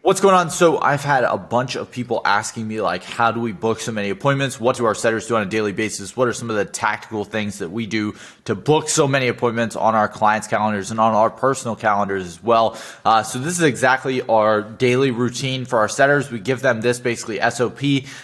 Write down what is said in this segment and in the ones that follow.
What's going on? So I've had a bunch of people asking me like, how do we book so many appointments? What do our setters do on a daily basis? What are some of the tactical things that we do to book so many appointments on our clients' calendars and on our personal calendars as well? So this is exactly our daily routine for our setters. We give them this basically SOP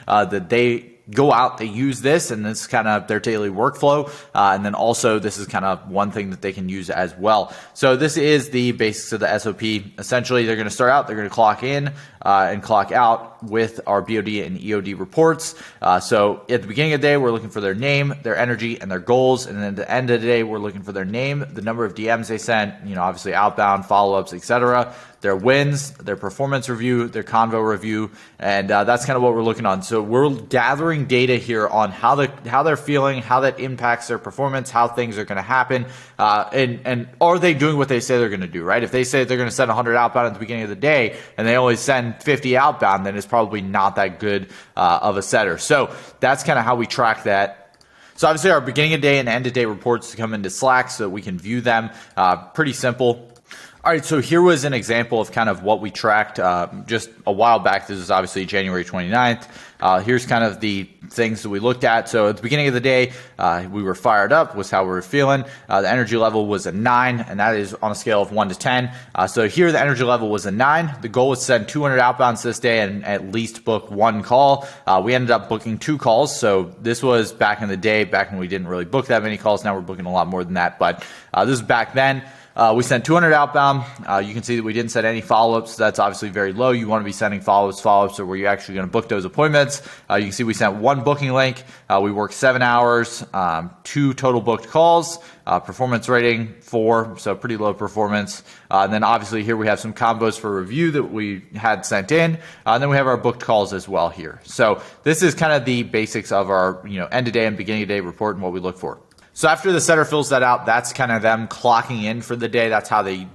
that they go out, they use this, and this is kind of their daily workflow. And then also this is kind of one thing that they can use as well. So this is the basics of the SOP. Essentially, they're going to start out, they're going to clock in and clock out with our BOD and EOD reports. So at the beginning of the day, we're looking for their name, their energy, and their goals. And then at the end of the day, we're looking for their name, the number of DMs they sent, obviously outbound, follow-ups, etc., their wins, their performance review, their convo review, and that's kind of what we're looking on. So we're gathering data here on how they're feeling, how that impacts their performance, how things are going to happen, and are they doing what they say they're going to do, right? If they say they're going to send 100 outbound at the beginning of the day and they only send 50 outbound, then it's probably not that good of a setter. So that's kind of how we track that. So obviously our beginning of day and end of day reports come into Slack so that we can view them. Pretty simple. All right, so here was an example of kind of what we tracked just a while back. This is obviously January 29th. Here's kind of the things that we looked at. So at the beginning of the day, we were fired up, was how we were feeling. The energy level was a 9, and that is on a scale of 1 to 10. So here the energy level was a 9. The goal was to send 200 outbounds this day and at least book 1 call. We ended up booking 2 calls. So this was back in the day, back when we didn't really book that many calls. Now we're booking a lot more than that, but this is back then. We sent 200 outbound. You can see that we didn't send any follow-ups. That's obviously very low. You want to be sending follow-ups. Follow-ups are where you're actually going to book those appointments. You can see we sent 1 booking link. We worked 7 hours, 2 total booked calls, performance rating 4, so pretty low performance. And then obviously here we have some combos for review that we had sent in. And then we have our booked calls as well here. So this is kind of the basics of our end of day and beginning of day report and what we look for. So after the setter fills that out, that's kind of them clocking in for the day. That's how they,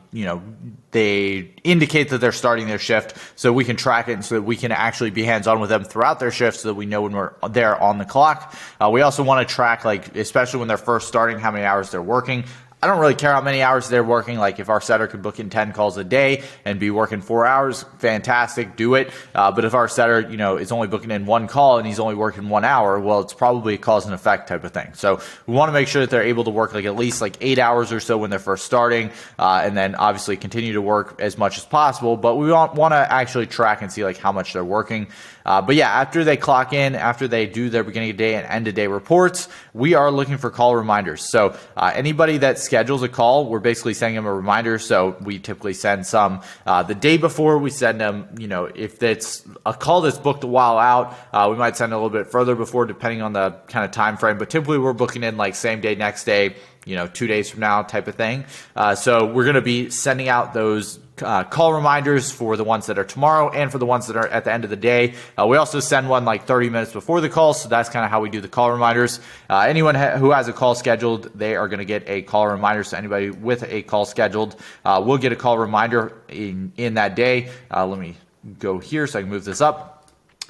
they indicate that they're starting their shift, so we can track it and so that we can actually be hands-on with them throughout their shift so that we know when we're there on the clock. We also want to track, especially when they're first starting, how many hours they're working. I don't really care how many hours they're working. Like if our setter could book in 10 calls a day and be working 4 hours, fantastic, do it. But if our setter, is only booking in 1 call and he's only working 1 hour, well, it's probably a cause and effect type of thing. So we want to make sure that they're able to work at least 8 hours or so when they're first starting, and then obviously continue to work as much as possible. But we want to actually track and see how much they're working. But yeah, after they clock in, after they do their beginning of day and end of day reports, we are looking for call reminders. So anybody that schedules a call, we're basically sending them a reminder. So we typically send some the day before. We send them, if it's a call that's booked a while out, we might send a little bit further before, depending on the kind of time frame. But typically we're booking in same day, next day, 2 days from now type of thing. So we're going to be sending out those call reminders for the ones that are tomorrow and for the ones that are at the end of the day. We also send one 30 minutes before the call, so that's kind of how we do the call reminders. Anyone who has a call scheduled, they are going to get a call reminder. So anybody with a call scheduled will get a call reminder in that day. Let me go here so I can move this up.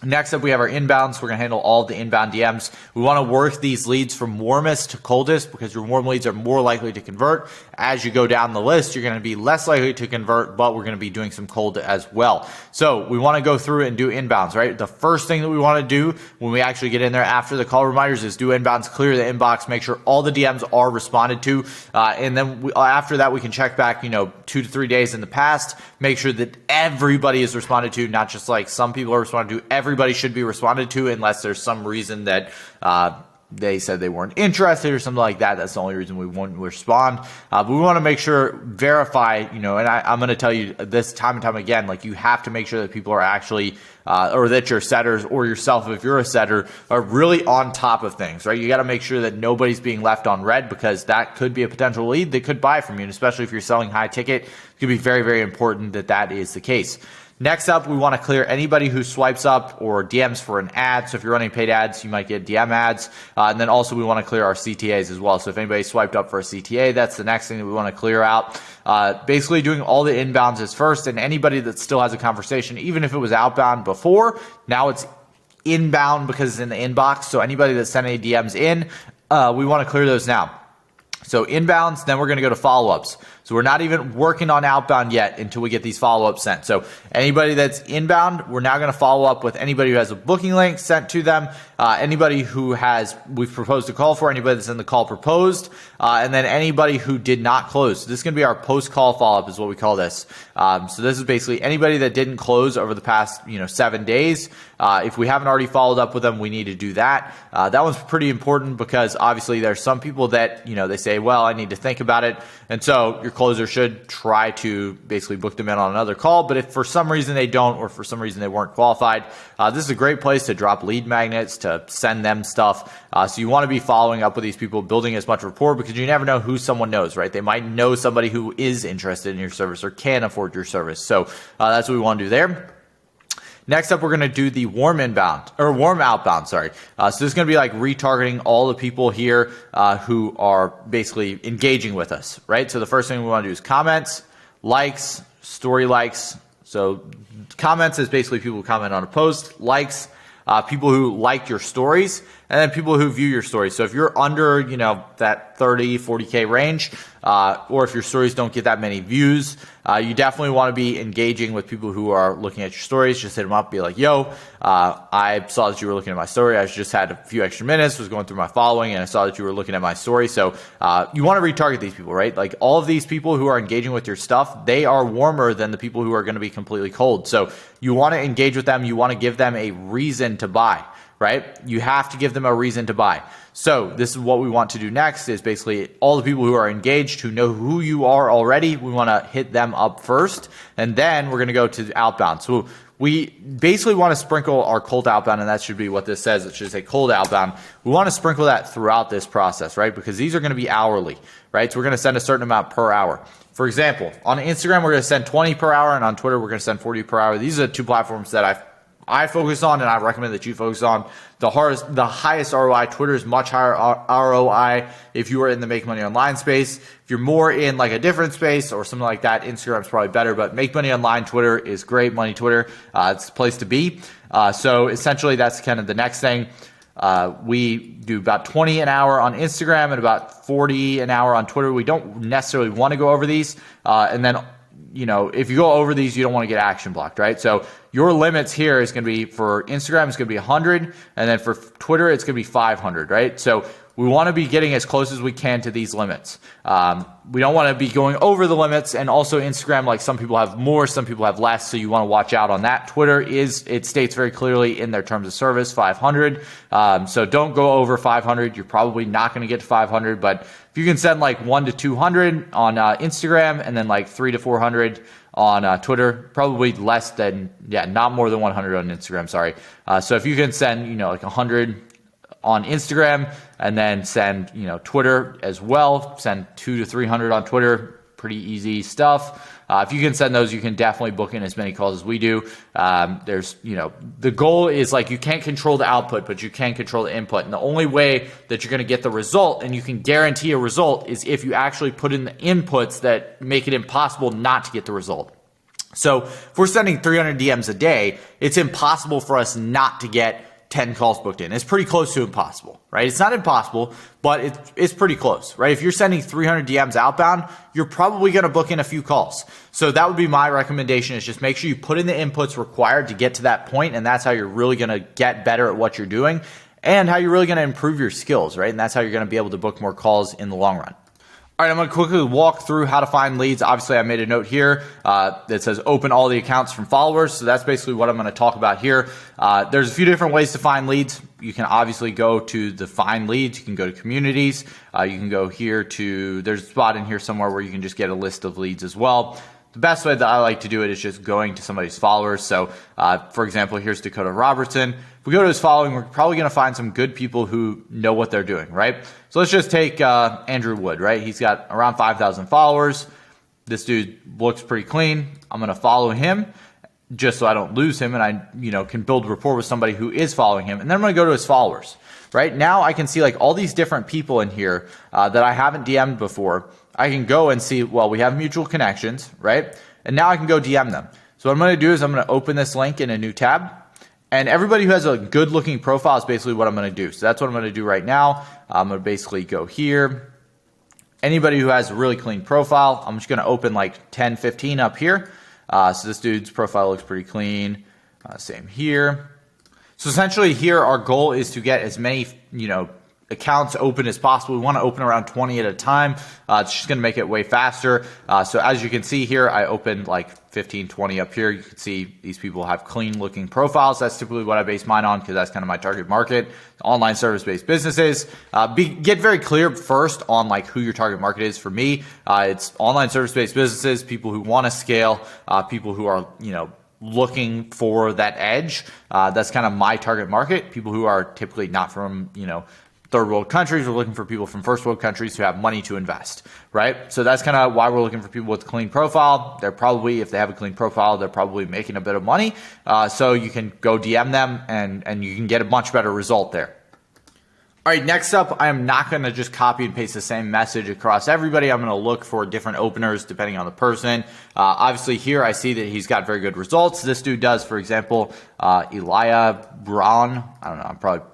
Next up, we have our inbounds. We're going to handle all the inbound DMs. We want to work these leads from warmest to coldest because your warm leads are more likely to convert. As you go down the list, you're going to be less likely to convert, but we're going to be doing some cold as well. So we want to go through and do inbounds, right? The first thing that we want to do when we actually get in there after the call reminders is do inbounds, clear the inbox, make sure all the DMs are responded to. And then after that, we can check back, 2 to 3 days in the past, make sure that everybody is responded to, not just some people are responded to. Everybody should be responded to unless there's some reason that they said they weren't interested or something like that. That's the only reason we won't respond. But we want to make sure, verify, and I'm going to tell you this time and time again, you have to make sure that people are actually, or that your setters or yourself, if you're a setter, are really on top of things, right? You got to make sure that nobody's being left on red because that could be a potential lead that could buy from you. And especially if you're selling high ticket, it could be very, very important that that is the case. Next up, we want to clear anybody who swipes up or DMs for an ad. So if you're running paid ads, you might get DM ads. And then also we want to clear our CTAs as well. So if anybody swiped up for a CTA, that's the next thing that we want to clear out. Basically doing all the inbounds is first, and anybody that still has a conversation, even if it was outbound before, now it's inbound because it's in the inbox. So anybody that sent any DMs in, we want to clear those now. So inbounds, then we're going to go to follow-ups. So we're not even working on outbound yet until we get these follow-ups sent. So anybody that's inbound, we're now going to follow up with anybody who has a booking link sent to them, anybody who we've proposed a call for, anybody that's in the call proposed, and then anybody who did not close. So this is going to be our post-call follow-up is what we call this. So this is basically anybody that didn't close over the past 7 days. If we haven't already followed up with them, we need to do that. That one's pretty important because obviously there's some people that, they say, well, I need to think about it. And so your closer should try to basically book them in on another call. But if for some reason they don't, or for some reason they weren't qualified, this is a great place to drop lead magnets, to send them stuff. So you want to be following up with these people, building as much rapport, because you never know who someone knows, right? They might know somebody who is interested in your service or can afford your service. So that's what we want to do there. Next up, we're going to do the warm outbound. So this is going to be like retargeting all the people here who are basically engaging with us, right? So the first thing we want to do is comments, likes, story likes. So comments is basically people who comment on a post, likes, people who like your stories, and then people who view your stories. So if you're under, that 30, 40K range, or if your stories don't get that many views, you definitely want to be engaging with people who are looking at your stories. Just hit them up, be like, yo, I saw that you were looking at my story. I just had a few extra minutes, was going through my following, and I saw that you were looking at my story. So you want to retarget these people, right? Like all of these people who are engaging with your stuff, they are warmer than the people who are going to be completely cold. So you want to engage with them. You want to give them a reason to buy, right? You have to give them a reason to buy. So this is what we want to do next is basically all the people who are engaged, who know who you are already, we want to hit them up first, and then we're going to go to outbound. So we basically want to sprinkle our cold outbound, and that should be what this says. It should say cold outbound. We want to sprinkle that throughout this process, right? Because these are going to be hourly, right? So we're going to send a certain amount per hour. For example, on Instagram, we're going to send 20 per hour, and on Twitter, we're going to send 40 per hour. These are the two platforms that I focus on, and I recommend that you focus on. The highest ROI, Twitter is much higher ROI if you are in the make money online space. If you're more in like a different space or something like that, Instagram's probably better, but make money online, Twitter is great. Money Twitter, it's the place to be. So essentially that's kind of the next thing. We do about 20 an hour on Instagram and about 40 an hour on Twitter. We don't necessarily want to go over these. And then if you go over these, you don't want to get action blocked, right? So your limits here is going to be for Instagram, it's going to be 100. And then for Twitter, it's going to be 500, right? So we want to be getting as close as we can to these limits. We don't want to be going over the limits. And also Instagram, like some people have more, some people have less. So you want to watch out on that. Twitter it states very clearly in their terms of service, 500. So don't go over 500. You're probably not going to get to 500, but if you can send like 1 to 200 on Instagram and then like 3 to 400 on Twitter, probably less than, not more than 100 on Instagram. Sorry. So if you can send, like 100 on Instagram and then send, Twitter as well, send 200 to 300 on Twitter, pretty easy stuff. If you can send those, you can definitely book in as many calls as we do. The goal is like you can't control the output, but you can control the input. And the only way that you're going to get the result, and you can guarantee a result, is if you actually put in the inputs that make it impossible not to get the result. So if we're sending 300 DMs a day, it's impossible for us not to get 10 calls booked in. It's pretty close to impossible, right? It's not impossible, but it's pretty close, right? If you're sending 300 DMs outbound, you're probably going to book in a few calls. So that would be my recommendation, is just make sure you put in the inputs required to get to that point, and that's how you're really going to get better at what you're doing and how you're really going to improve your skills, right? And that's how you're going to be able to book more calls in the long run. All right, I'm going to quickly walk through how to find leads. Obviously, I made a note here that says open all the accounts from followers. So that's basically what I'm going to talk about here. There's a few different ways to find leads. You can obviously go to the find leads. You can go to communities. You can go here to, there's a spot in here somewhere where you can just get a list of leads as well. The best way that I like to do it is just going to somebody's followers. So, for example, here's Dakota Robertson. If we go to his following, we're probably going to find some good people who know what they're doing, right? So let's just take Andrew Wood, right? He's got around 5,000 followers. This dude looks pretty clean. I'm going to follow him just so I don't lose him, and I can build rapport with somebody who is following him. And then I'm going to go to his followers, right? Now I can see like all these different people in here that I haven't DM'd before. I can go and see, well, we have mutual connections, right? And now I can go DM them. So what I'm going to do is I'm going to open this link in a new tab. And everybody who has a good looking profile is basically what I'm going to do. So that's what I'm going to do right now. I'm going to basically go here anybody who has a really clean profile, I'm just going to open like 10, 15 up here. So this dude's profile looks pretty clean. Same here. So essentially here, our goal is to get as many, accounts open as possible. We want to open around 20 at a time. It's just going to make it way faster. So as you can see here, I opened like 15, 20 up here. You can see these people have clean looking profiles. That's typically what I base mine on because that's kind of my target market. Online service-based businesses. Get very clear first on like who your target market is. For me, it's online service-based businesses, people who want to scale, people who are, looking for that edge. That's kind of my target market. People who are typically not from, third world countries. We're looking for people from first world countries who have money to invest, right? So that's kind of why we're looking for people with a clean profile. They're probably, if they have a clean profile, they're probably making a bit of money. So you can go DM them and you can get a much better result there. All right, next up, I am not going to just copy and paste the same message across everybody. I'm going to look for different openers depending on the person. Obviously here I see that he's got very good results. This dude does, for example, Elia Braun. I don't know, I'm probably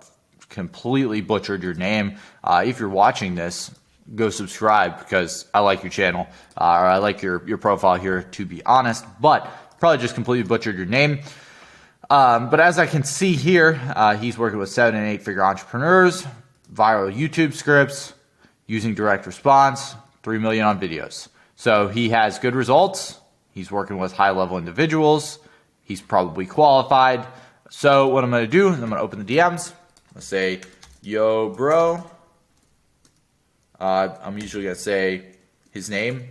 completely butchered your name. If you're watching this, go subscribe because I like your channel or I like your profile here, to be honest, but probably just completely butchered your name. But as I can see here, he's working with 7 and 8 figure entrepreneurs, viral YouTube scripts, using direct response, 3 million on videos. So he has good results. He's working with high level individuals. He's probably qualified. So what I'm going to do is I'm going to open the DMs. Let's say, yo, bro. I'm usually going to say his name.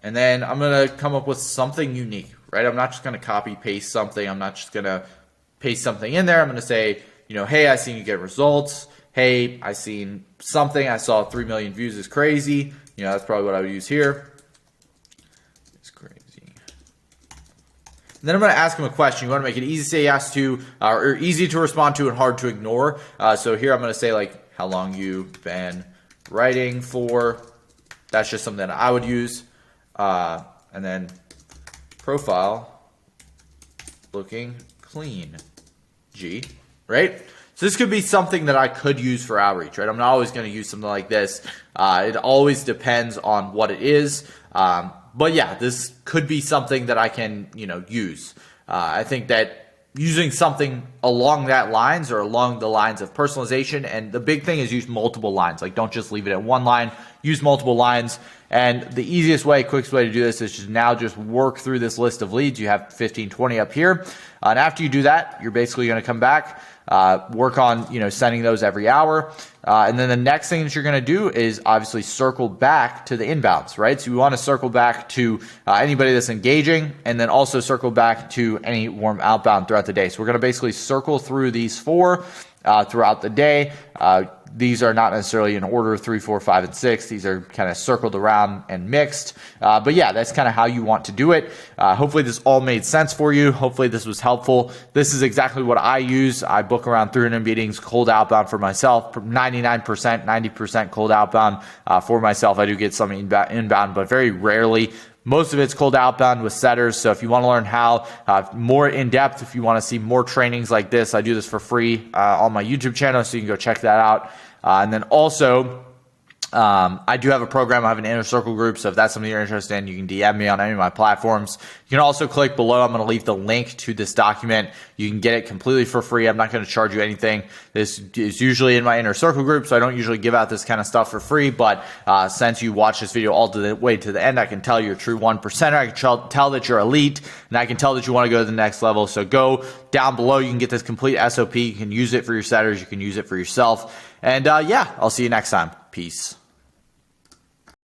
And then I'm going to come up with something unique, right? I'm not just going to copy paste something. I'm not just going to paste something in there. I'm going to say, hey, I seen you get results. Hey, I seen something. I saw 3 million views is crazy. That's probably what I would use here. It's crazy. And then I'm going to ask him a question. You want to make it easy to say yes to, or easy to respond to and hard to ignore. So here I'm going to say like how long you've been writing for. That's just something that I would use. And then profile looking clean, G, right? So this could be something that I could use for outreach, right? I'm not always going to use something like this. It always depends on what it is. But yeah, this could be something that I can, use. I think that using something along that lines or along the lines of personalization, and the big thing is use multiple lines. Like don't just leave it at one line, use multiple lines. And the easiest way, quickest way to do this is just work through this list of leads. You have 15, 20 up here. And after you do that, you're basically going to come back, work on, sending those every hour. And then the next thing that you're going to do is obviously circle back to the inbounds, right? So we want to circle back to anybody that's engaging and then also circle back to any warm outbound throughout the day. So we're going to basically circle through these 4 throughout the day. These are not necessarily in order 3, 4, 5, and 6. These are kind of circled around and mixed. But yeah, that's kind of how you want to do it. Hopefully this all made sense for you. Hopefully this was helpful. This is exactly what I use. I book around 300 meetings cold outbound for myself, 99%, 90% cold outbound for myself. I do get some inbound, but very rarely. Most of it's cold outbound with setters. So if you want to learn how more in depth, if you want to see more trainings like this, I do this for free on my YouTube channel. So you can go check that out. And then also, I do have a program. I have an inner circle group. So if that's something you're interested in, you can DM me on any of my platforms. You can also click below. I'm going to leave the link to this document. You can get it completely for free. I'm not going to charge you anything. This is usually in my inner circle group. So I don't usually give out this kind of stuff for free. But since you watch this video all the way to the end, I can tell you're a true 1%er. I can tell that you're elite. And I can tell that you want to go to the next level. So go down below. You can get this complete SOP. You can use it for your setters. You can use it for yourself. And yeah, I'll see you next time. Peace.